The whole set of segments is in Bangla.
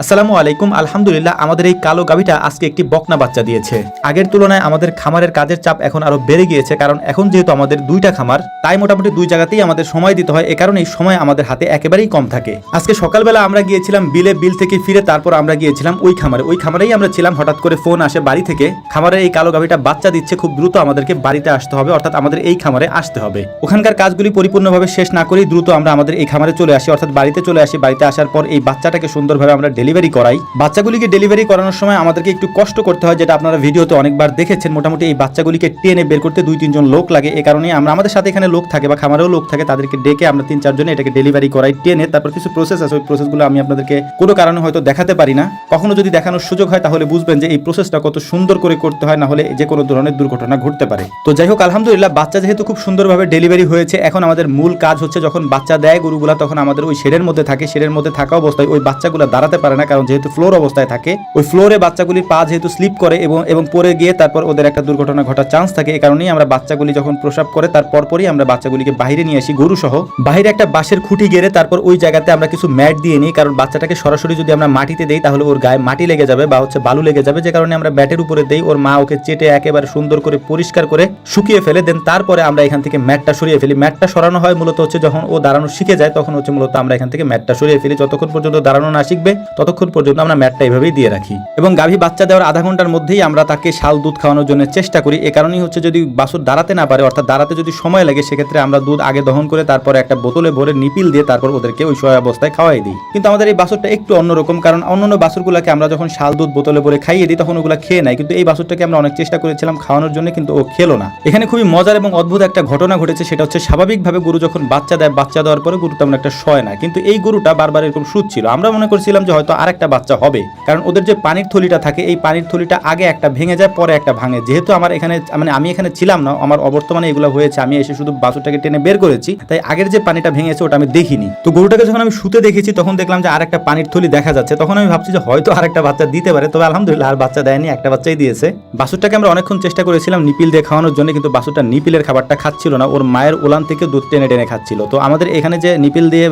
আসসালামু আলাইকুম। আলহামদুলিল্লাহ, আমাদের এই কালো গাভীটা আজকে একটি বকনা বাচ্চা দিয়েছে। আগের তুলনায় আমাদের খামারের কাজের চাপ এখন আরো বেড়ে গিয়েছে, কারণ এখন যেহেতু আমাদের দুইটা খামার, তাই মোটামুটি দুই জায়গাতেই আমাদের সময় দিতে হয়। এ কারণে এই সময় আমাদের হাতে একেবারেই কম থাকে। আজকে সকালবেলা আমরা গিয়েছিলাম বিল থেকে ফিরে তারপর আমরা গিয়েছিলাম ওই খামারেই আমরা ছিলাম। হঠাৎ করে ফোন আসে বাড়ি থেকে, খামারের এই কালো গাভীটা বাচ্চা দিচ্ছে, খুব দ্রুত আমাদেরকে বাড়িতে আসতে হবে, অর্থাৎ আমাদের এই খামারে আসতে হবে। ওখানকার কাজগুলি পরিপূর্ণভাবে শেষ না করেই দ্রুত আমরা আমাদের এই খামারে চলে আসি, অর্থাৎ বাড়িতে চলে আসি। বাড়িতে আসার পর এই বাচ্চাটাকে সুন্দরভাবে আমরা ডেলিভারি করাই। বাচ্চাগুলিকে ডেলিভারি করানোর সময় আমাদেরকে একটু কষ্ট করতে হয়, যেটা আপনারা ভিডিওতে অনেকবার দেখেছেন। মোটামুটি এই বাচ্চাগুলিকে টেনে বের করতে 2-3 জন লোক লাগে। এই কারণে আমরা আমাদের সাথে এখানে লোক থাকে বা খামারেও লোক থাকে, তাদেরকে ডেকে আমরা 3-4 জনে এটাকে ডেলিভারি করাই টেনে। তারপর কিছু প্রসেস আছে, ওই প্রসেসগুলো আমি আপনাদেরকে কোনো কারণে হয়তো দেখাতে পারি না। কখনো যদি দেখানোর সুযোগ হয় তাহলে বুঝবেন যে এই প্রসেসটা কত সুন্দর করে করতে হয়, না হলে যে কোনো ধরনের দুর্ঘটনা ঘটতে পারে। তো যাই হোক, আলহামদুলিল্লাহ, বাচ্চা যেহেতু খুব সুন্দরভাবে ডেলিভারি হয়েছে, এখন আমাদের মূল কাজ হচ্ছে যখন বাচ্চা দেয় গরুগুলা, তখন আমাদের ওই শেডের মধ্যে থাকে। শেডের মধ্যে থাকা অবস্থায় ওই বাচ্চাগুলো দাঁড়াতে পারে না, কারণ যেহেতু ফ্লোর অবস্থায় থাকে, ওই ফ্লোরে বাচ্চাগুলির পা যেহেতু স্লিপ করে এবং পরে গিয়ে তারপর ওদের একটা দুর্ঘটনা ঘটার চান্স থাকে। এই কারণেই আমরা বাচ্চাগুলি যখন প্রসাব করে তার পরপরই আমরা বাচ্চাগুলিকে বাইরে নিয়ে আসি গরু সহ। বাইরে একটা বাঁশের খুঁটি গেড়ে তারপর ওই জায়গাতে আমরা কিছু ম্যাট দিয়ে নিই, কারণ বাচ্চাটাকে সরাসরি যদি আমরা মাটিতে দেই তাহলে ওর গায়ে মাটি লেগে যাবে বা বালু লেগে যাবে। যে কারণে আমরা ব্যাটের উপরে দেই, ওর মা ওকে চেটে একেবারে সুন্দর করে পরিষ্কার করে শুকিয়ে ফেলে দেন। তারপরে আমরা এখান থেকে ম্যাটটা সরিয়ে ফেলি। ম্যাটটা সরানো হয় মূলত যখন ও দাঁড়ানো শিখে যায়, তখন মূলত আমরা এখান থেকে ম্যাটটা সরিয়ে ফেলি। যতক্ষণ পর্যন্ত দাঁড়ানো না শিখবে ততক্ষণ পর্যন্ত আমরা ম্যাটটা এইভাবেই দিয়ে রাখি। এবং গাভী বাচ্চা দেওয়ার আধা ঘন্টার মধ্যেই আমরা তাকে শাল দুধ খাওয়ানোর জন্য চেষ্টা করি। এ কারণেই যদি বাছুর দাঁড়াতে না পারে, অর্থাৎ দাঁড়াতে যদি সময় লাগে, সেক্ষেত্রে আমরা দুধ আগে দহন করে তারপরে একটা বোতলে ভরে নিপিল দিয়ে তারপর ওদেরকে ওই শোয়া অবস্থায় খাওয়াই দিই। কিন্তু আমাদের এই বাছুরটা একটু অন্যরকম, কারণ অন্যান্য বাছুরগুলোকে আমরা যখন শাল দুধ বোতলে ভরে খাইয়ে দিই তখন ওগুলো খেয়ে নেয়, কিন্তু এই বাছুরটাকে আমরা অনেক চেষ্টা করেছিলাম খাওয়ানোর জন্য, কিন্তু ও খেলো না। এখানে খুবই মজার এবং অদ্ভুত একটা ঘটনা ঘটেছে। সেটা হচ্ছে, স্বাভাবিকভাবে গরু যখন বাচ্চা দেয়, বাচ্চা দেওয়ার পরে গরু তেমন একটা শয় না, কিন্তু এই গরুটা বারবার এরকম শুচ্ছিল। আমরা মনে করছিলাম যে হয়তো আরেকটা বাচ্চা হবে, কারণ ওদের যে পানির থলিটা থাকে, এই পানির থলিটা আগে একটা ভেঙে যায়, পরে একটা ভাঙে। যেহেতু আমার এখানে আমি এখানে ছিলাম না, আমার অবর্তমানে এগুলো হয়েছে, আমি এসে শুধু বাছুরটাকে টেনে বের করেছি, তাই আগের যে পানিটা ভেঙেছে ওটা আমি দেখিনি। তো গরুটাকে যখন আমি শুতে দেখেছি তখন দেখলাম যে আরেকটা পানির থলি দেখা যাচ্ছে। তখন আমি ভাবছি যে হয়তো আরেকটা বাচ্চা দিতে পারে, তবে আলহামদুলিল্লাহ আর বাচ্চা দেয়নি, একটা বাচ্চাই দিয়েছে। বাছুরটাকে আমরা অনেকক্ষণ চেষ্টা করেছিলাম নিপিল দিয়ে খাওয়ানোর জন্য, কিন্তু বাছুরটা নিপিলের খাবারটা খাচ্ছিল না, ওর মায়ের ওলান থেকে দুধ টেনে টেনে খাচ্ছিল। তো আমাদের এখানে যে নিপিল দিয়ে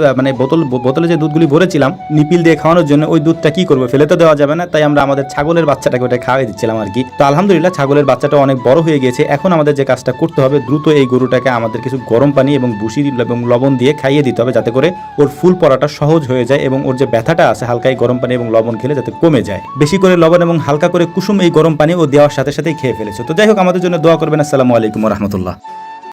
বোতলে যে দুধগুলি ভরেছিলাম নিপিল দিয়ে খাওয়ানোর জন্য, ওই দুধটা কি করবো, ফেলে তো দেওয়া যাবে না, তাই আমরা আমাদের ছাগলের বাচ্চাটাকে ওটা খাওয়াই দিচ্ছিলাম আর কি। তো আলহামদুলিল্লাহ, ছাগলের বাচ্চাটা অনেক বড় হয়ে গিয়েছে। এখন আমাদের যে কাজটা করতে হবে, দ্রুত এই গরুটাকে আমাদের কিছু গরম পানি এবং ভুসি এবং লবণ দিয়ে খাইয়ে দিতে হবে, যাতে করে ওর ফুল পড়াটা সহজ হয়ে যায় এবং ওর যে ব্যথাটা আছে হালকা এই গরম পানি এবং লবণ খেলে যাতে কমে যায়। বেশি করে লবণ এবং হালকা করে কুসুম এই গরম পানি ও দেওয়ার সাথে সাথেই খেয়ে ফেলেছে। তো যাই হোক, আমাদের জন্য দোয়া করবেন। আসসালামু আলাইকুম ওয়া রাহমাতুল্লাহ।